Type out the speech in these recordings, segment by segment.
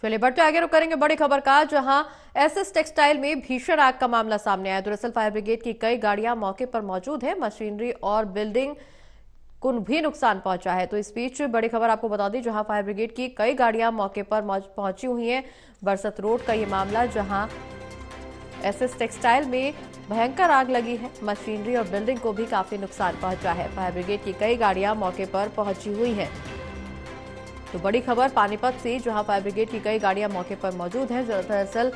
चलिए बढ़ते आगे रुक करेंगे बड़ी खबर का, जहां एसएस टेक्सटाइल में भीषण आग का मामला सामने आया। दरअसल फायर ब्रिगेड की कई गाड़ियां मौके पर मौजूद है, मशीनरी और बिल्डिंग को भी नुकसान पहुंचा है। तो इस बीच बड़ी खबर आपको बता दी, जहां फायर ब्रिगेड की कई गाड़ियां मौके पर पहुंची हुई हैं। बरसत रोड का ये मामला, जहां एसएस टेक्सटाइल में भयंकर आग लगी है, मशीनरी और बिल्डिंग को भी काफी नुकसान पहुंचा है। फायर ब्रिगेड की कई गाड़ियां मौके पर पहुंची हुई हैं। तो बड़ी खबर पानीपत से, जहां फायर ब्रिगेड की कई गाड़ियां मौके पर मौजूद हैं। दरअसल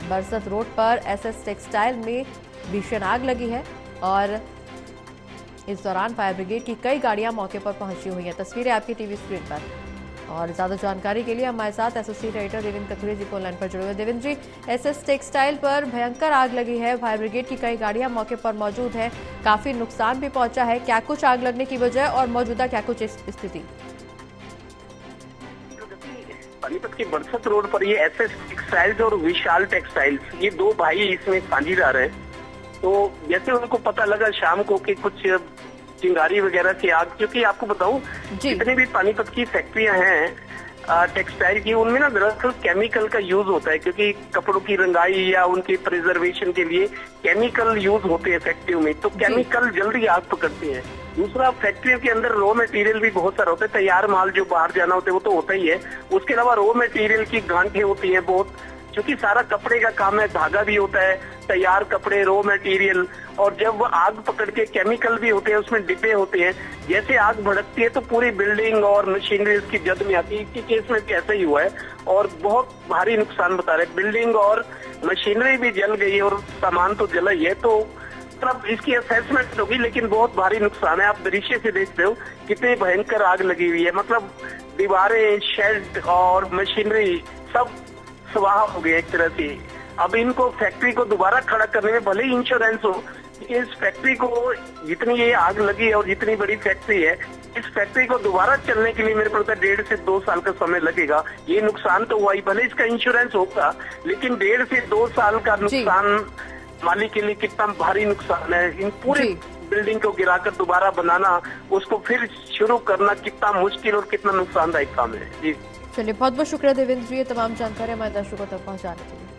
बरसत रोड पर एसएस टेक्सटाइल में भीषण आग लगी है और इस दौरान फायर ब्रिगेड की कई गाड़ियां मौके पर पहुंची हुई हैं। तस्वीरें आपकी टीवी स्क्रीन पर। और ज्यादा जानकारी के लिए हमारे साथ एसोसिएट एडिटर देवेंद्र कथुरे जी फोन लाइन पर जुड़े हुए। देवेंद्र जी, एसएस टेक्सटाइल पर भयंकर आग लगी है, फायर ब्रिगेड की कई गाड़ियां मौके पर मौजूद है, काफी नुकसान भी पहुंचा है। क्या कुछ आग लगने की वजह और मौजूदा क्या कुछ स्थिति? पानीपत की बरसत रोड पर ये एसएस टेक्सटाइल्स और विशाल टेक्सटाइल्स, ये दो भाई इसमें साझीदार हैं। तो जैसे उनको पता लगा शाम को कि कुछ चिंगारी वगैरह की आग, क्योंकि आपको बताऊं जितनी भी पानीपत की फैक्ट्रियां हैं टेक्सटाइल की, उनमें ना दरअसल केमिकल का यूज होता है, क्योंकि कपड़ों की रंगाई या उनकी प्रिजर्वेशन के लिए केमिकल यूज होते हैं फैक्ट्रियों में। तो केमिकल जल्दी आग पकड़ते हैं। दूसरा, फैक्ट्रियों के अंदर रॉ मटेरियल भी बहुत सारा होता है, तैयार माल जो बाहर जाना होता है वो तो होता ही है। उसके अलावा रॉ मटेरियल की गांठें होती हैं बहुत, क्योंकि सारा कपड़े का काम है, धागा भी होता है, तैयार कपड़े, रॉ मटेरियल, और जब वो आग पकड़ के केमिकल भी होते हैं, उसमें डिब्बे होते हैं। जैसे आग भड़कती है तो पूरी बिल्डिंग और मशीनरी इसकी जद में आती है। इसके केस में भी ऐसा ही हुआ है और बहुत भारी नुकसान बता रहे। बिल्डिंग और मशीनरी भी जल गई और सामान तो जला ही है। तो मतलब इसकी असेसमेंट होगी, लेकिन बहुत भारी नुकसान है। आप दृश्य से देखते हो कितनी भयंकर आग लगी हुई है। मतलब दीवारें, शेड और मशीनरी सब स्वाहा हो गया एक तरह से। अब इनको फैक्ट्री को दोबारा खड़ा करने में भले ही इंश्योरेंस हो, लेकिन इस फैक्ट्री को जितनी ये आग लगी है और जितनी बड़ी फैक्ट्री है, इस फैक्ट्री को दोबारा चलने के लिए मेरे को लगता है 1.5 से 2 साल का समय लगेगा। ये नुकसान तो हुआ ही, भले इसका इंश्योरेंस होगा, लेकिन 1.5 से 2 साल का नुकसान मालिक के लिए कितना भारी नुकसान है। इन पूरी बिल्डिंग को गिराकर दोबारा बनाना, उसको फिर शुरू करना कितना मुश्किल और कितना नुकसानदायक काम है। जी चलिए, बहुत बहुत शुक्रिया देवेंद्र जी, ये तमाम जानकारी हमारे दर्शकों तक पहुंचाने के लिए।